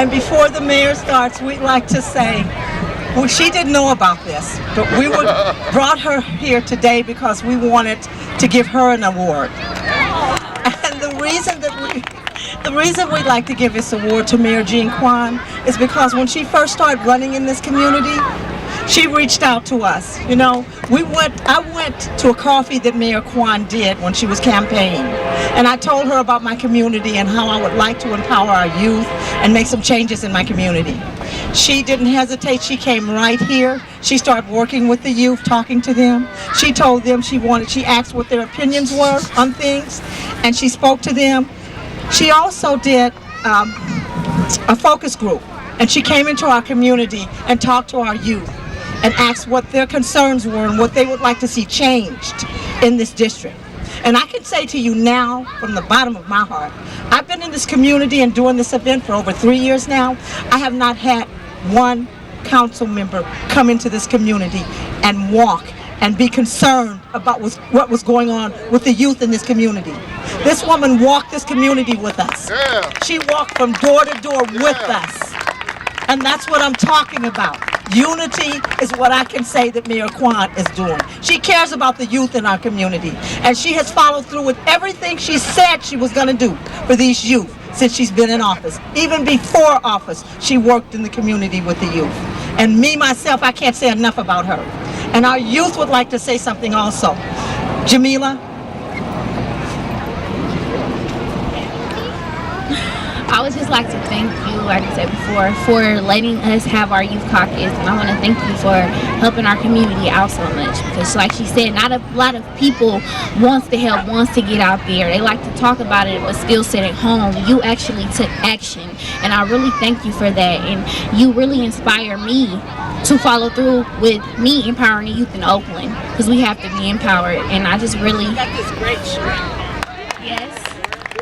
And before the mayor starts, we'd like to say, well, she didn't know about this, but we brought her here today because we wanted to give her an award. And the reason we'd like to give this award to Mayor Jean Quan is because when she first started running in this community, she reached out to us. You know, I went to a coffee that Mayor Quan did when she was campaigning, and I told her about my community and how I would like to empower our youth and make some changes in my community. She didn't hesitate. She came right here. She started working with the youth, talking to them. She told them she asked what their opinions were on things, and she spoke to them. She also did a focus group, and she came into our community and talked to our youth and asked what their concerns were and what they would like to see changed in this district. And I can say to you now, from the bottom of my heart, I've been in this community and doing this event for over 3 years now. I have not had one council member come into this community and walk and be concerned about what was going on with the youth in this community. This woman walked this community with us. Yeah. She walked from door to door with us. And that's what I'm talking about. Unity is what I can say that Mayor Quan is doing. She cares about the youth in our community, and she has followed through with everything she said she was going to do for these youth since she's been in office. Even before office, she worked in the community with the youth. And me, myself, I can't say enough about her. And our youth would like to say something also. Jamila? I would just like to thank you, like I said before, for letting us have our youth caucus, and I want to thank you for helping our community out so much, because like she said, not a lot of people wants to help, wants to get out there. They like to talk about it but still sit at home. You actually took action, and I really thank you for that, and you really inspire me to follow through with me empowering the youth in Oakland, because we have to be empowered. And I just really got this great shirt. Yes.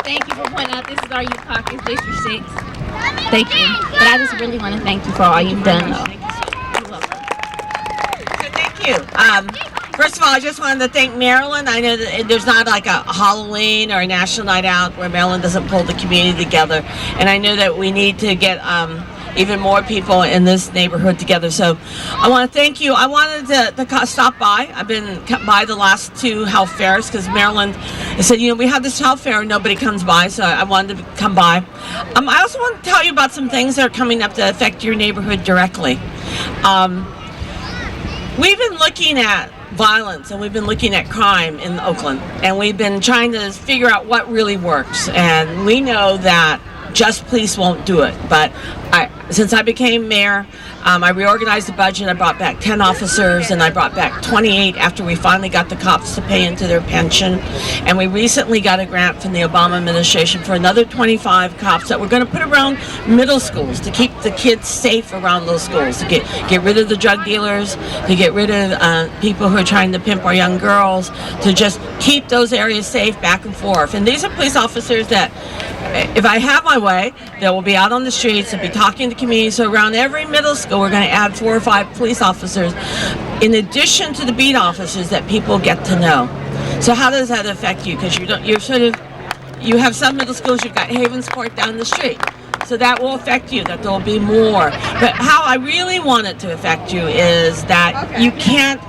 Thank you for pointing out this is our youth caucus, District 6. Thank you. But I just really want to thank you for all you've done, though. You're welcome. Thank you. First of all, I just wanted to thank Maryland. I know that there's not like a Halloween or a national night out where Maryland doesn't pull the community together. And I know that we need to get even more people in this neighborhood together. So I want to thank you. I wanted to stop by. I've been by the last two health fairs because Maryland, I said, we have this health fair and nobody comes by, so I wanted to come by. I also want to tell you about some things that are coming up that affect your neighborhood directly. We've been looking at violence and we've been looking at crime in Oakland, and we've been trying to figure out what really works. And we know that just police won't do it, but since I became mayor, I reorganized the budget. I brought back 10 officers, and I brought back 28 after we finally got the cops to pay into their pension. And we recently got a grant from the Obama administration for another 25 cops that we're going to put around middle schools to keep the kids safe around those schools, to get rid of the drug dealers, to get rid of people who are trying to pimp our young girls, to just keep those areas safe back and forth. And these are police officers that, if I have my way, they will be out on the streets and be talking to communities. So around every middle school, we're going to add 4 or 5 police officers in addition to the beat officers that people get to know. So how does that affect you? Because you have some middle schools, you've got Havens Court down the street. So that will affect you, that there will be more. But how I really want it to affect you is that you can't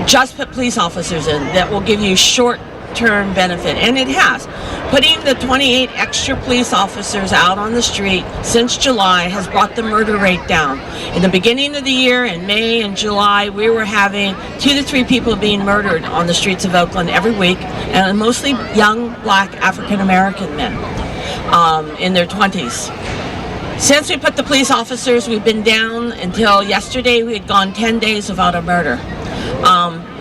just put police officers in that will give you short-term benefit, and it has. Putting the 28 extra police officers out on the street since July has brought the murder rate down. In the beginning of the year, in May and July, we were having 2 to 3 people being murdered on the streets of Oakland every week, and mostly young black African American men in their 20s. Since we put the police officers, we've been down until yesterday. We had gone 10 days without a murder.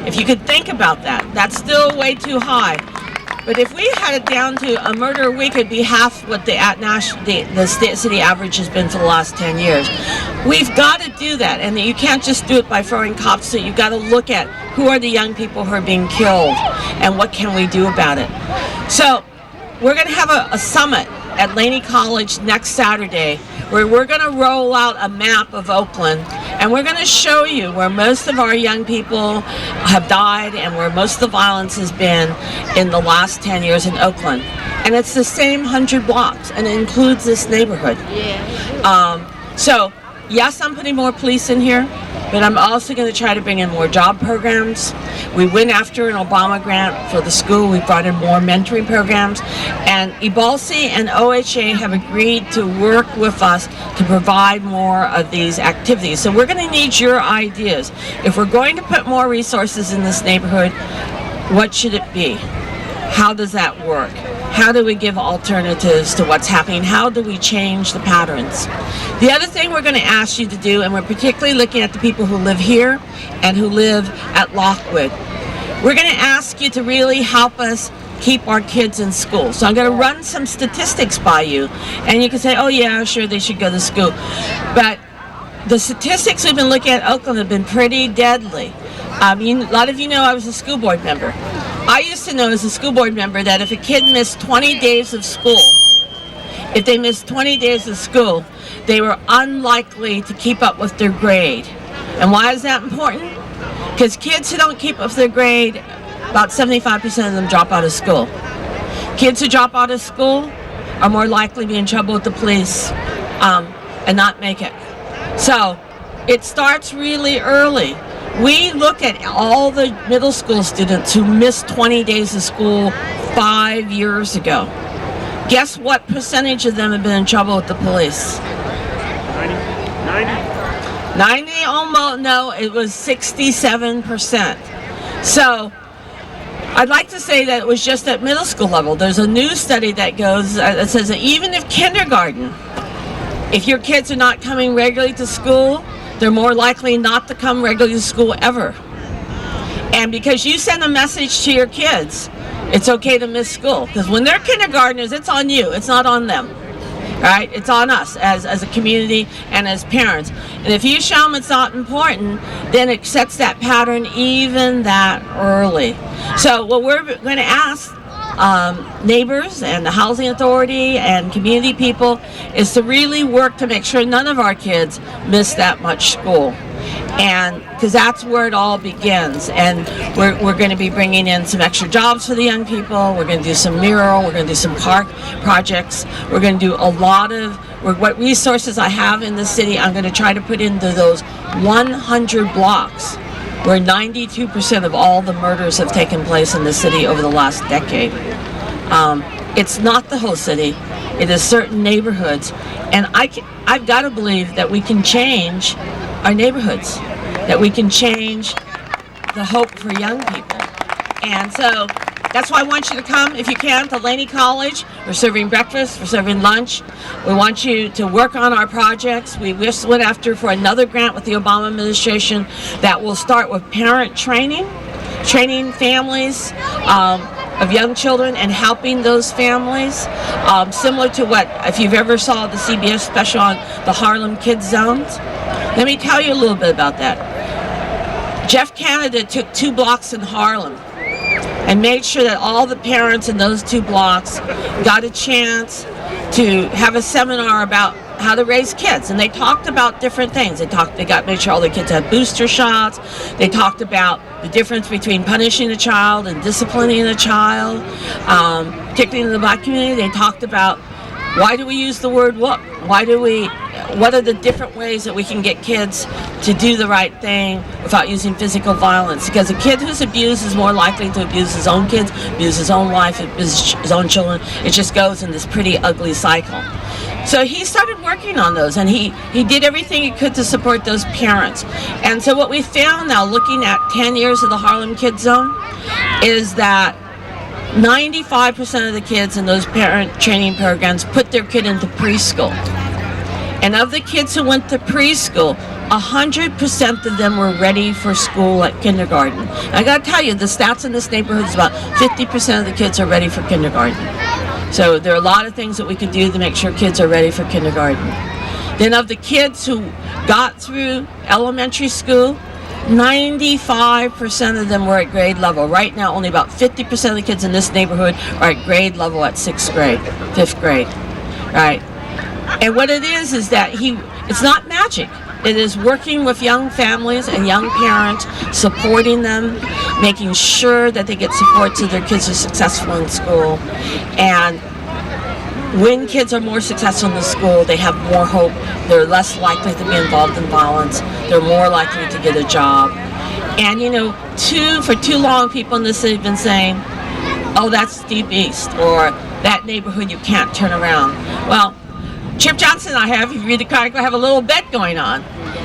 If you could think about that, that's still way too high. But if we had it down to a murder a week, it'd be half what the city average has been for the last 10 years. We've got to do that, and you can't just do it by throwing cops. So you've got to look at who are the young people who are being killed, and what can we do about it. So we're going to have a summit at Laney College next Saturday, where we're going to roll out a map of Oakland, And we're going to show you where most of our young people have died and where most of the violence has been in the last 10 years in Oakland. And it's the same 100 blocks, and it includes this neighborhood. So, yes, I'm putting more police in here, but I'm also going to try to bring in more job programs. We went after an Obama grant for the school. We brought in more mentoring programs. And Ebalsi and OHA have agreed to work with us to provide more of these activities. So we're going to need your ideas. If we're going to put more resources in this neighborhood, what should it be? How does that work? How do we give alternatives to what's happening? How do we change the patterns? The other thing we're going to ask you to do, and we're particularly looking at the people who live here and who live at Lockwood, we're going to ask you to really help us keep our kids in school. So I'm going to run some statistics by you, and you can say, oh yeah, sure, they should go to school. But the statistics we've been looking at Oakland have been pretty deadly. A lot of you know I was a school board member. I used to know as a school board member that if a kid missed 20 days of school, if they missed 20 days of school, they were unlikely to keep up with their grade. And why is that important? Because kids who don't keep up with their grade, about 75% of them drop out of school. Kids who drop out of school are more likely to be in trouble with the police and not make it. So it starts really early. We look at all the middle school students who missed 20 days of school 5 years ago. Guess what percentage of them have been in trouble with the police? 90 almost, no, it was 67%. So I'd like to say that it was just at middle school level. There's a new study that goes, that says that even if kindergarten, if your kids are not coming regularly to school, they're more likely not to come regularly to school ever. And because you send a message to your kids, it's okay to miss school. Because when they're kindergartners, it's on you. It's not on them. Right? It's on us as a community and as parents. And if you show them it's not important, then it sets that pattern even that early. So what we're going to ask neighbors and the housing authority and community people is to really work to make sure none of our kids miss that much school, and because that's where it all begins. And we're going to be bringing in some extra jobs for the young people. We're going to do some mural, we're going to do some park projects, we're going to do a lot of what resources I have in the city. I'm going to try to put into those 100 blocks where 92% of all the murders have taken place in the city over the last decade. It's not the whole city, it is certain neighborhoods. And I've got to believe that we can change our neighborhoods, that we can change the hope for young people. And so that's why I want you to come, if you can, to Laney College. We're serving breakfast, we're serving lunch. We want you to work on our projects. We just went after for another grant with the Obama administration that will start with parent training families of young children and helping those families. Similar to what, if you've ever saw the CBS special on the Harlem Kids Zones. Let me tell you a little bit about that. Jeff Canada took 2 blocks in Harlem and made sure that all the parents in those 2 blocks got a chance to have a seminar about how to raise kids. And they talked about different things. They made sure all the kids had booster shots. They talked about the difference between punishing a child and disciplining a child, particularly in the Black community. They talked about why do we use the word whoop? What are the different ways that we can get kids to do the right thing without using physical violence? Because a kid who's abused is more likely to abuse his own kids, abuse his own wife, abuse his own children. It just goes in this pretty ugly cycle. So he started working on those, and he did everything he could to support those parents. And so what we found now, looking at 10 years of the Harlem Kids Zone, is that 95% of the kids in those parent training programs put their kid into preschool. And of the kids who went to preschool, 100% of them were ready for school at kindergarten. I gotta tell you, the stats in this neighborhood is about 50% of the kids are ready for kindergarten. So there are a lot of things that we can do to make sure kids are ready for kindergarten. Then of the kids who got through elementary school, 95% of them were at grade level. Right now, only about 50% of the kids in this neighborhood are at grade level at 6th grade, 5th grade, right? And what it is that It's not magic. It is working with young families and young parents, supporting them, making sure that they get support so their kids are successful in school. And when kids are more successful in the school, they have more hope. They're less likely to be involved in violence. They're more likely to get a job. And you know, for too long, people in the city have been saying, oh, that's Deep East, or that neighborhood you can't turn around. Well, Chip Johnson and I have, if you read the article, have a little bet going on.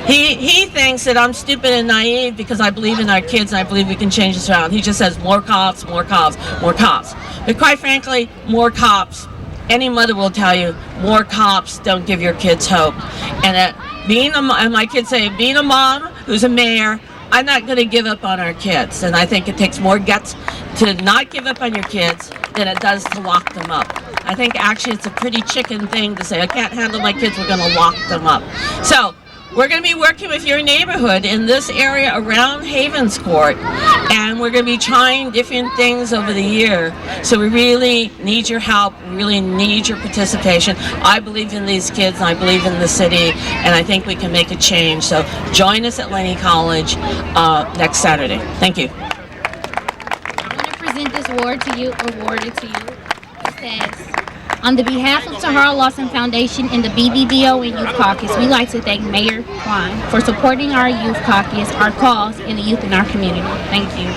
He thinks that I'm stupid and naive because I believe in our kids and I believe we can change this around. He just says more cops, more cops, more cops. But quite frankly, more cops, any mother will tell you, more cops don't give your kids hope. And and my kids say, being a mom who's a mayor, I'm not going to give up on our kids. And I think it takes more guts to not give up on your kids than it does to lock them up. I think actually it's a pretty chicken thing to say, I can't handle my kids, we're going to lock them up. So we're going to be working with your neighborhood in this area around Havens Court, and we're going to be trying different things over the year. So we really need your help, we really need your participation. I believe in these kids, and I believe in the city, and I think we can make a change. So join us at Laney College next Saturday. Thank you. I want to present this awarded to you. It says, on the behalf of Tahara Lawson Foundation and the BBBO and Youth Caucus, we'd like to thank Mayor Klein for supporting our Youth Caucus, our cause, and the youth in our community. Thank you.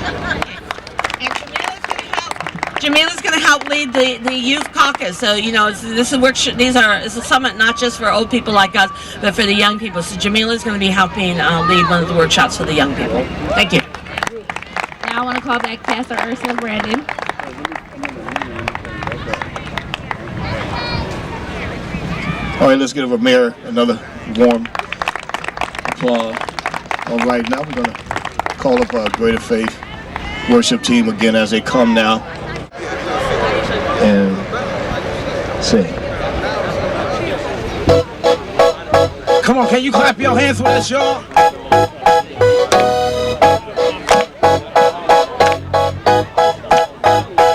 Jamila's going to help lead the Youth Caucus. So, you know, this is it's a summit not just for old people like us, but for the young people. So Jamila's going to be helping lead one of the workshops for the young people. Thank you. Now I want to call back Pastor Ursula Brandon. All right, let's give our mayor another warm applause. All right, now we're going to call up our Greater Faith worship team again as they come now and sing. Come on, can you clap your hands with us, y'all?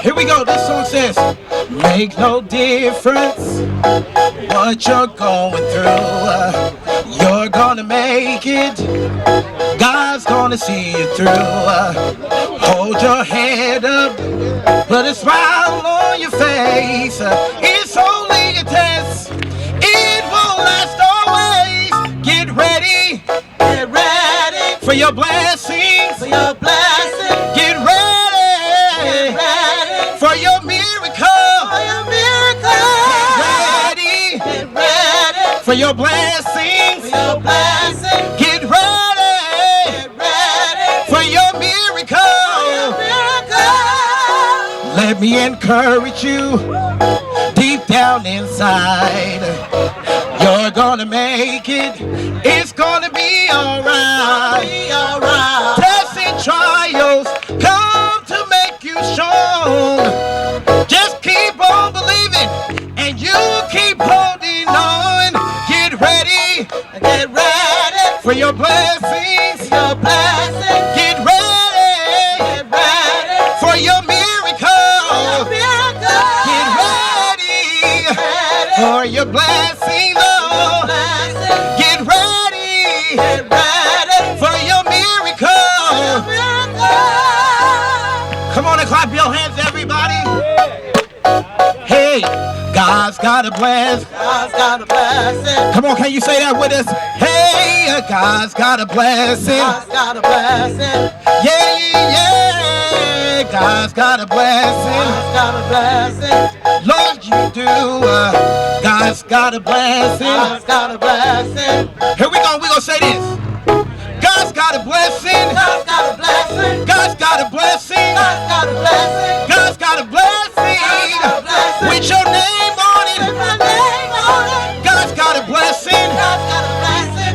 Here we go, this song says, make no difference what you're going through, you're gonna make it, God's gonna see you through, hold your head up, put a smile on your face, it's only a test, it won't last always, get ready for your blessings, get ready for your miracle. For your blessings, get ready for your miracle. Let me encourage you deep down inside. You're gonna make it, it's gonna be alright. Tests and trials come to make you strong. Just keep on believing and you keep holding on. Get ready for your blessings, get ready for your miracle, get ready for your blessing, Lord, get ready for your miracle. Come on and clap your hands, everybody. Hey, God's got a bless. Come on, can you say that with us? Hey, God's got a blessing. Yeah, yeah, God's got a blessing. Lord, you do. God's got a blessing. Here we go, we're going to say this. God's got a blessing. God's got a blessing. God's got a blessing. With your name on it. God's got a blessing.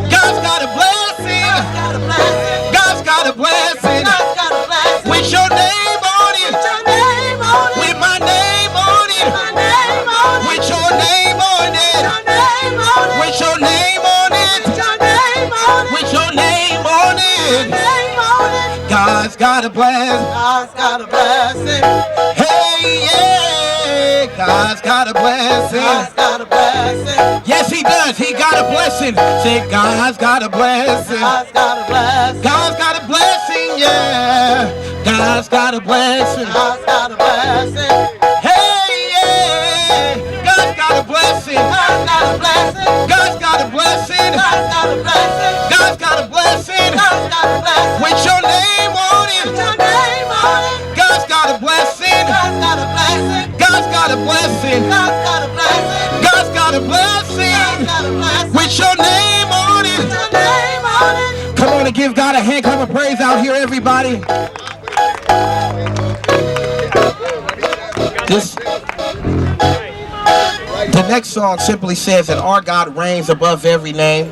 God's got a blessing. God's got a blessing. With your name on it. With my name on it. With your name on it. With your name on it. With your name on it. God's got a blessing. Hey, yeah. God's got a blessing. got a blessing. Yes, he does. He got a blessing. Say, God's got a blessing. God's got a blessing. God's got a blessing, yeah. God's got a blessing. God's got a blessing. Hey, yeah. God's got a blessing. God's got a blessing. God's got a blessing. God's got a blessing. God's got a blessing. God's got a blessing. With your name on it. With your name on it. God's got a blessing. God's got a blessing. God's got a blessing. God's got a blessing. God's got a blessing. God's got a blessing. With your name on it. With your name on it. Come on and give God a hand clap of praise out here, everybody. The next song simply says that our God reigns above every name.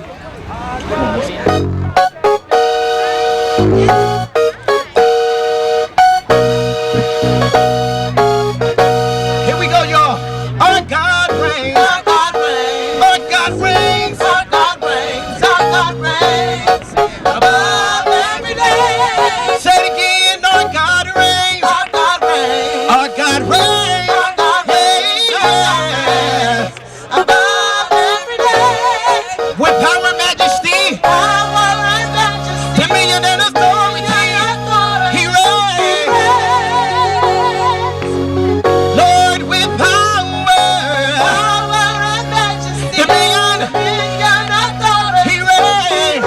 Here we go, y'all. Our God reigns. Our God reigns. Our God reigns. Our God reigns. Our God reigns above every name. Say it again. Our God reigns. Our God reigns. Our God reigns. Our God reigns. Above every name. With power and majesty. Power and majesty. Dominion and authority. He reigns. Lord, with power. Power and majesty. Dominion. Dominion authority. He reigns.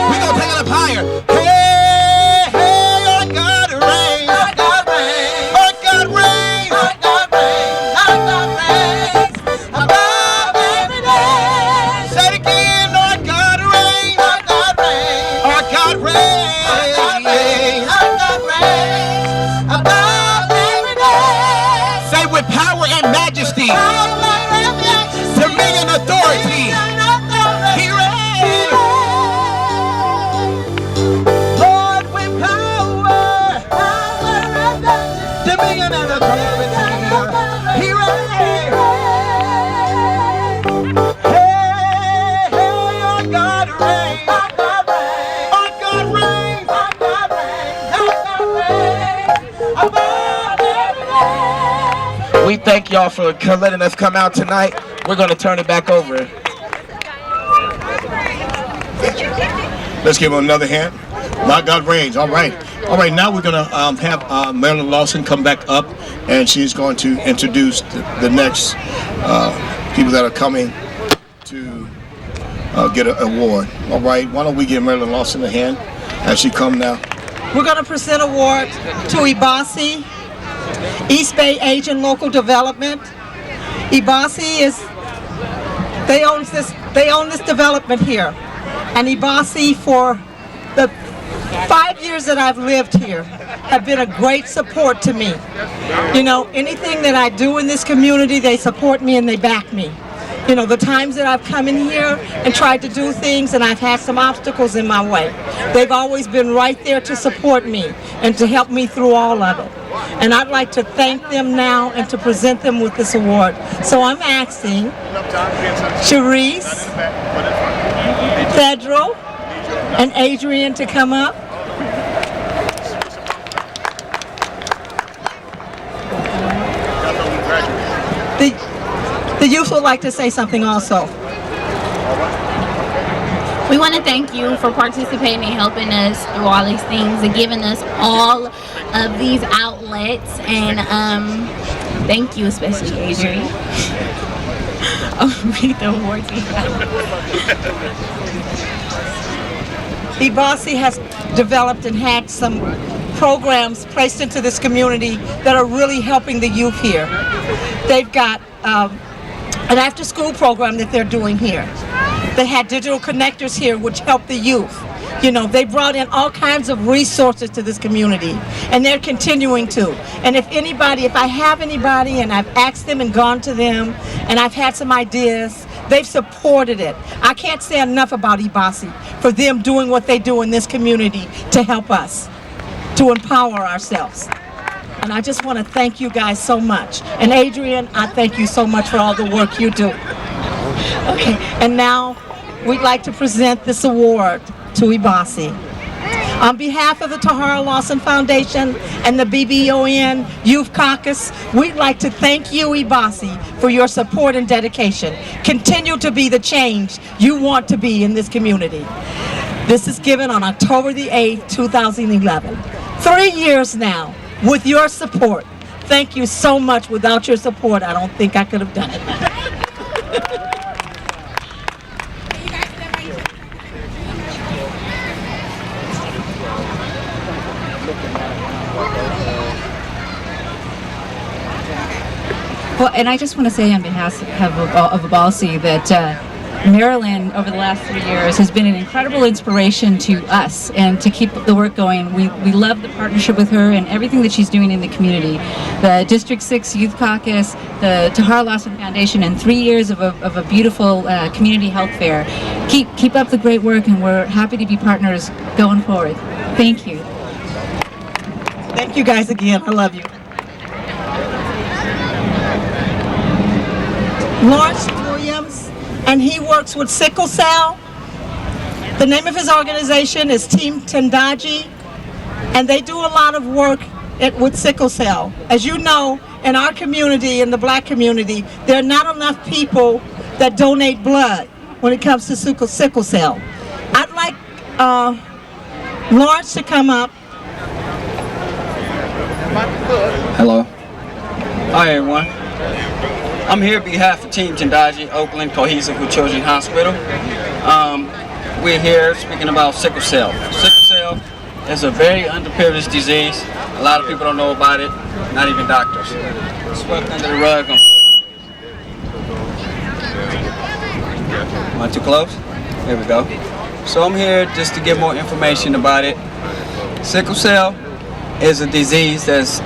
We're going to take it up higher. Hey, hey, our God reigns. Our God reigns. Our God reigns. Our God reigns. Our God reigns. Above every name. Say it again. Our God reigns. Our God reigns. Our God reigns. Our God reigns. Our God reigns. Above every name. Say with power and majesty. Power and majesty. Dominion authority. He reigns. Lord, with power. Power and majesty. Dominion and authority. He reigns. Hey, hey, our God reigns. Our God reigns. Our God reigns. Our God reigns. Our God reigns. Above every name. We thank y'all for letting us come out tonight. We're going to turn it back over. Let's give him another hand. My God reigns. All right. All right, now we're going to have Marilyn Lawson come back up, and she's going to introduce the next people that are coming to get an award. All right, why don't we give Marilyn Lawson a hand as she comes now. We're going to present award to Ibasi, East Bay Asian Local Development. Ibasi they own this development here. And Ibasi, for the 5 years that I've lived here, have been a great support to me. You know, anything that I do in this community, they support me and they back me. You know, the times that I've come in here and tried to do things and I've had some obstacles in my way, they've always been right there to support me and to help me through all of it. And I'd like to thank them now and to present them with this award. So I'm asking Cherise, Federal, and Adrian to come up. The youth would like to say something also. We want to thank you for participating and helping us through all these things and giving us all of these outlets. And thank you, especially Adrian. Oh, read the awards we got. Ibasi has developed and had some programs placed into this community that are really helping the youth here. They've got an after-school program that they're doing here. They had digital connectors here which help the youth. You know, they brought in all kinds of resources to this community, and they're continuing to. And if I have anybody and I've asked them and gone to them and I've had some ideas, they've supported it. I can't say enough about Ibasi for them doing what they do in this community to help us, to empower ourselves. And I just want to thank you guys so much. And Adrian, I thank you so much for all the work you do. Okay, and now we'd like to present this award to Ibasi. On behalf of the Tahara Lawson Foundation and the BBON Youth Caucus, we'd like to thank you, Ibasi, for your support and dedication. Continue to be the change you want to be in this community. This is given on October the 8th, 2011. 3 years now, with your support. Thank you so much. Without your support, I don't think I could have done it. Well, and I just want to say on behalf of Ibasi that Marilyn, over the last 3 years, has been an incredible inspiration to us and to keep the work going. We love the partnership with her and everything that she's doing in the community. The District 6 Youth Caucus, the Tahara Lawson Foundation, and 3 years of a beautiful community health fair. Keep up the great work, and we're happy to be partners going forward. Thank you. Thank you guys again. I love you. Lawrence Williams, and he works with sickle cell. The name of his organization is Team Tendaji, and they do a lot of work with sickle cell. As you know, in our community, in the black community, there are not enough people that donate blood when it comes to sickle cell. I'd like Lawrence to come up. Hello. Hi everyone. I'm here on behalf of Team Tendaji, Oakland Cohesive with Children's Hospital. We're here speaking about sickle cell. Sickle cell is a very underprivileged disease. A lot of people don't know about it, not even doctors. It's swept under the rug, unfortunately. Am I too close? There we go. So I'm here just to give more information about it. Sickle cell is a disease that's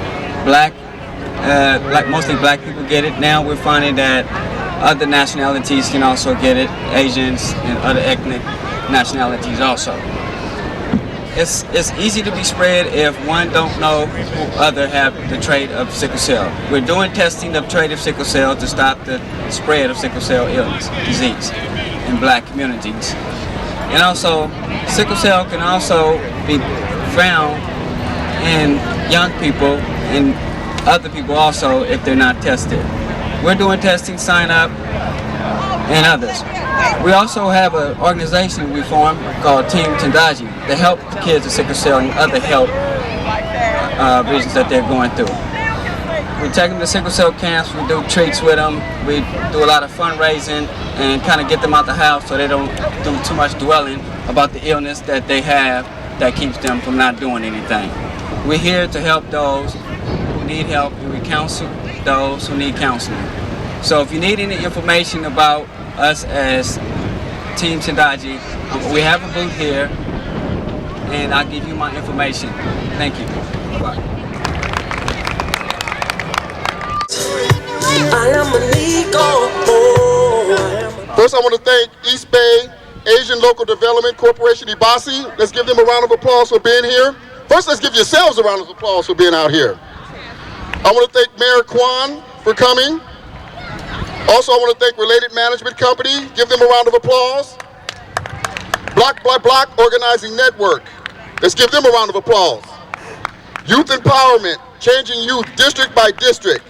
mostly black people get it. Now we're finding that other nationalities can also get it, Asians and other ethnic nationalities also. It's easy to be spread if one don't know who other have the trait of sickle cell. We're doing testing of trait of sickle cell to stop the spread of sickle cell illness, disease in black communities. And also, sickle cell can also be found in young people and other people also if they're not tested. We're doing testing, sign up, and others. We also have an organization we formed called Team Tendaji to help the kids with sickle cell and other health reasons that they're going through. We take them to sickle cell camps, we do treats with them, we do a lot of fundraising and kind of get them out the house so they don't do too much dwelling about the illness that they have that keeps them from not doing anything. We're here to help those who need help, and we counsel those who need counseling. So if you need any information about us as Team Tendaji, we have a booth here, and I'll give you my information. Thank you. Bye. First, I want to thank East Bay Asian Local Development Corporation, Ibasi. Let's give them a round of applause for being here. First, let's give yourselves a round of applause for being out here. I want to thank Mayor Kwan for coming. Also, I want to thank Related Management Company. Give them a round of applause. Block by Block Organizing Network. Let's give them a round of applause. Youth Empowerment, Changing Youth District by District,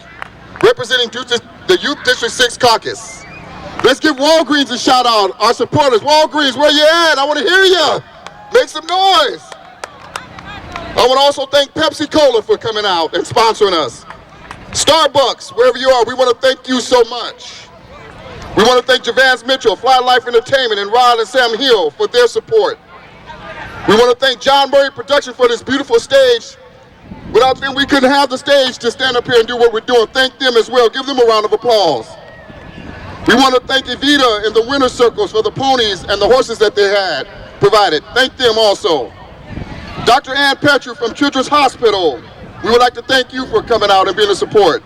representing the Youth District 6 Caucus. Let's give Walgreens a shout out, our supporters. Walgreens, where you at? I want to hear you. Make some noise. I want to also thank Pepsi Cola for coming out and sponsoring us. Starbucks, wherever you are, we want to thank you so much. We want to thank Javance Mitchell, Fly Life Entertainment, and Rod and Sam Hill for their support. We want to thank John Murray Production for this beautiful stage. Without them, we couldn't have the stage to stand up here and do what we're doing. Thank them as well. Give them a round of applause. We want to thank Evita and the winter circles for the ponies and the horses that they had provided. Thank them also. Dr. Ann Petru from Children's Hospital, we would like to thank you for coming out and being a support.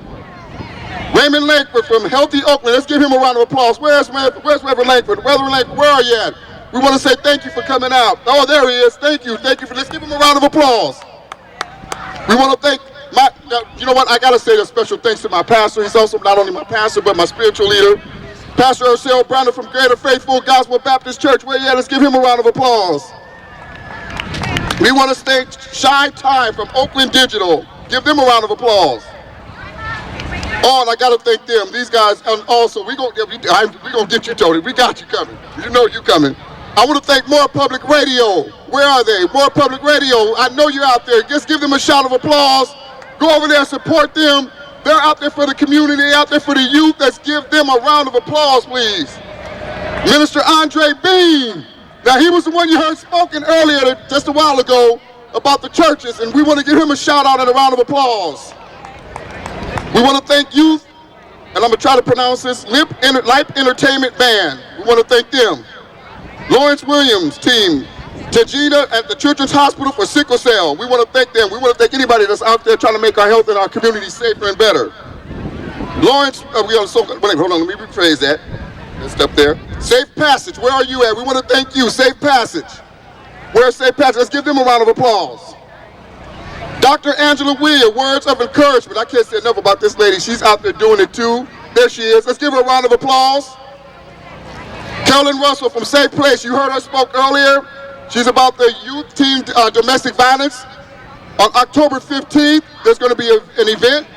Raymond Langford from Healthy Oakland, let's give him a round of applause. Where's Reverend Langford? Reverend Langford, where are you at? We want to say thank you for coming out. Oh, there he is. Thank you for, let's give him a round of applause. We want to thank you know what, I got to say a special thanks to my pastor. He's also not only my pastor, but my spiritual leader. Pastor Ursel Browner from Greater Faithful Gospel Baptist Church. Where you at? Let's give him a round of applause. We want to thank Shy Time from Oakland Digital. Give them a round of applause. Oh, and I got to thank them. These guys, and also, we gonna get you, Tony. We got you coming. You know you coming. I want to thank More Public Radio. Where are they? More Public Radio. I know you're out there. Just give them a shout of applause. Go over there and support them. They're out there for the community. They're out there for the youth. Let's give them a round of applause, please. Minister Andre Bean. Now, he was the one you heard spoken earlier, just a while ago, about the churches, and we want to give him a shout out and a round of applause. We want to thank youth, and I'm going to try to pronounce this, Life Entertainment Band. We want to thank them. Lawrence Williams team, Tajina at the Children's Hospital for Sickle Cell. We want to thank them. We want to thank anybody that's out there trying to make our health and our community safer and better. Lawrence, hold on, let me rephrase that. Just up there. Safe Passage, where are you at? We want to thank you, Safe Passage. Where's Safe Passage? Let's give them a round of applause. Dr. Angela Weir, words of encouragement. I can't say enough about this lady. She's out there doing it too. There she is. Let's give her a round of applause. Carolyn Russell from Safe Place. You heard her spoke earlier. She's about the youth team domestic violence. On October 15th, there's going to be an event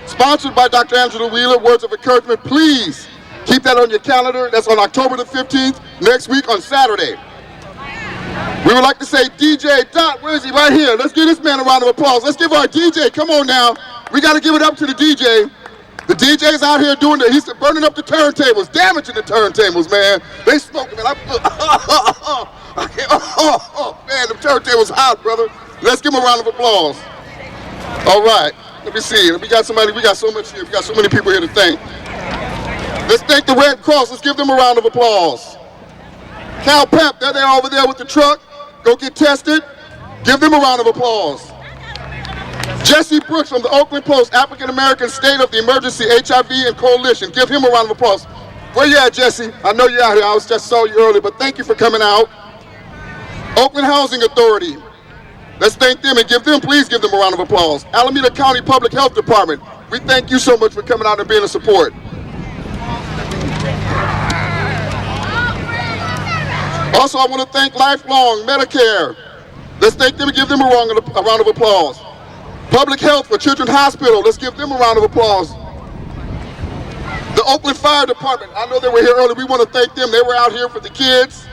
sponsored by Dr. Angela Wheeler, words of encouragement. Please keep that on your calendar. That's on October the 15th, next week on Saturday. We would like to say DJ Dot, where is he? Right here. Let's give this man a round of applause. Let's give our DJ, come on now. We got to give it up to the DJ. The DJ's out here doing he's burning up the turntables, damaging the turntables, man. They smoking, man. Man, the turntables hot, brother. Let's give him a round of applause. All right, let me see. We got so much here. We got so many people here to thank. Let's thank the Red Cross. Let's give them a round of applause. Cal Pep, they're over there with the truck. Go get tested. Give them a round of applause. Jesse Brooks from the Oakland Post, African American State of the Emergency HIV and Coalition. Give him a round of applause. Where you at, Jesse? I know you're out here. I just saw you earlier, but thank you for coming out. Oakland Housing Authority. Let's thank them and please give them a round of applause. Alameda County Public Health Department. We thank you so much for coming out and being a support. Also, I want to thank Lifelong Medicare. Let's thank them and give them a round of applause. Public Health for Children's Hospital. Let's give them a round of applause. The Oakland Fire Department. I know they were here earlier. We want to thank them. They were out here for the kids.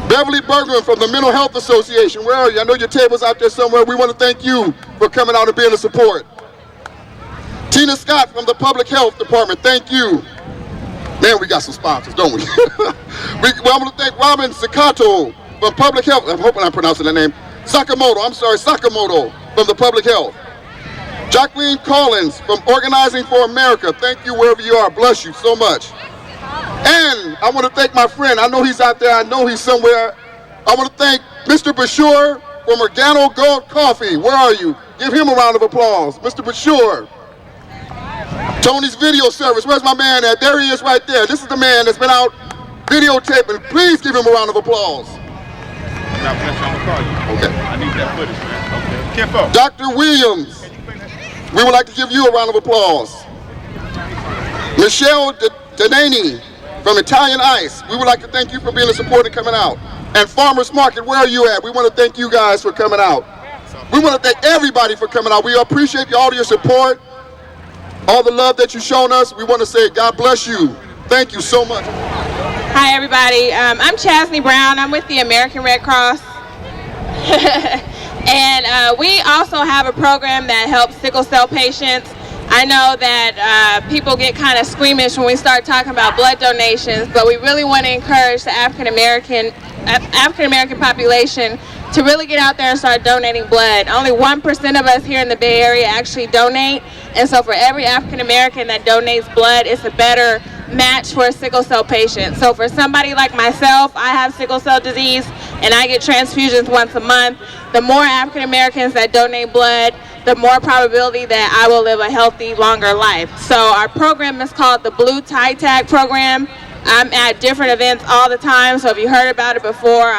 Beverly Bergman from the Mental Health Association. Where are you? I know your table's out there somewhere. We want to thank you for coming out and being a support. Tina Scott from the Public Health Department. Thank you. Man, we got some sponsors, don't we? I want to thank Robin Sakato from Public Health. I'm hoping I'm pronouncing that name. Sakamoto from the Public Health. Jacqueline Collins from Organizing for America. Thank you wherever you are. Bless you so much. And I want to thank my friend. I know he's out there. I know he's somewhere. I want to thank Mr. Bashur from Organo Gold Coffee. Where are you? Give him a round of applause. Mr. Bashur. Tony's Video Service. Where's my man at? There he is right there. This is the man that's been out videotaping. Please give him a round of applause. Okay. I need that footage, man. Okay. Dr. Williams. We would like to give you a round of applause. Michelle Denany from Italian Ice. We would like to thank you for being a supporter and coming out. And Farmers Market, where are you at? We want to thank you guys for coming out. We want to thank everybody for coming out. We appreciate all your support, all the love that you've shown us. We want to say God bless you. Thank you so much. Hi, everybody. I'm Chasney Brown. I'm with the American Red Cross. And we also have a program that helps sickle cell patients. I know that people get kind of squeamish when we start talking about blood donations, but we really want to encourage the African American population to really get out there and start donating blood. Only 1% of us here in the Bay Area actually donate, and so for every African American that donates blood, it's a better match for a sickle cell patient. So for somebody like myself, I have sickle cell disease and I get transfusions once a month. The more African Americans that donate blood, the more probability that I will live a healthy, longer life. So our program is called the Blue Tie Tag Program. I'm at different events all the time, so if you heard about it before,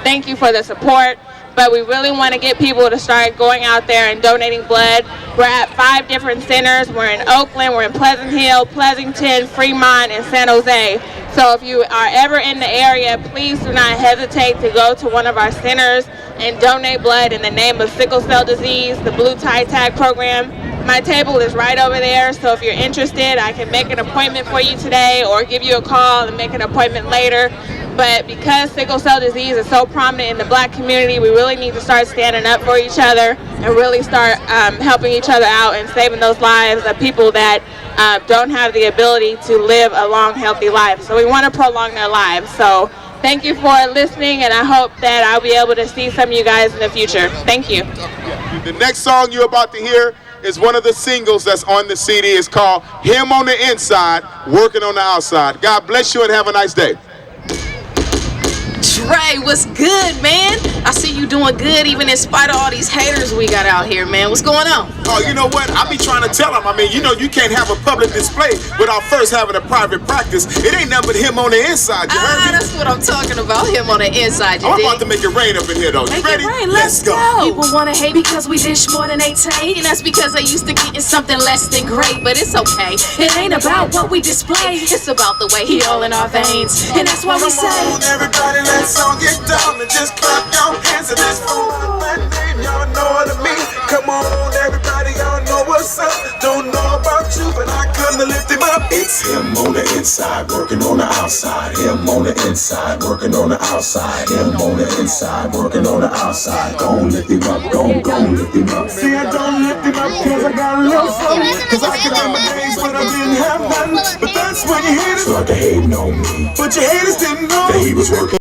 thank you for the support. but we really want to get people to start going out there and donating blood. We're at 5 different centers. We're in Oakland, we're in Pleasant Hill, Pleasanton, Fremont, and San Jose. So if you are ever in the area, please do not hesitate to go to one of our centers and donate blood in the name of sickle cell disease, the Blue Tie Tag program. My table is right over there, so if you're interested, I can make an appointment for you today or give you a call and make an appointment later. But because sickle cell disease is so prominent in the Black community, we really need to start standing up for each other and really start helping each other out and saving those lives of people that don't have the ability to live a long, healthy life. So we want to prolong their lives. So thank you for listening, and I hope that I'll be able to see some of you guys in the future. Thank you. The next song you're about to hear is one of the singles that's on the CD. It's called Him on the Inside, Working on the Outside. God bless you and have a nice day. Dre, what's good, man? I see you doing good even in spite of all these haters we got out here, man. What's going on? Oh, you know what? I be trying to tell them. I mean, you know, you can't have a public display without first having a private practice. It ain't nothing but him on the inside, you heard me? That's what I'm talking about, him on the inside, I'm about to make it rain up in here, though. You ready? Let's go. People want to hate because we dish more than they take, and that's because they used to getting something less than great, but it's okay. It ain't about what we display, it's about the way he all in our veins, and that's why we say, come on, everybody, let's all get down and just clap your hands to this fool. My name, y'all know what I mean. Come on, everybody, y'all know what's up. Don't know about you, but I come to lift him up. It's him on the inside, working on the outside. Him on the inside, working on the outside. Him on the inside, working on the outside. Gon' lift him up, gon' lift him up. See, I don't lift him up cause I got a little something. Cause I can remember days when I didn't have nothing. But that's when you haters started hating on me. But your haters didn't know that he was working.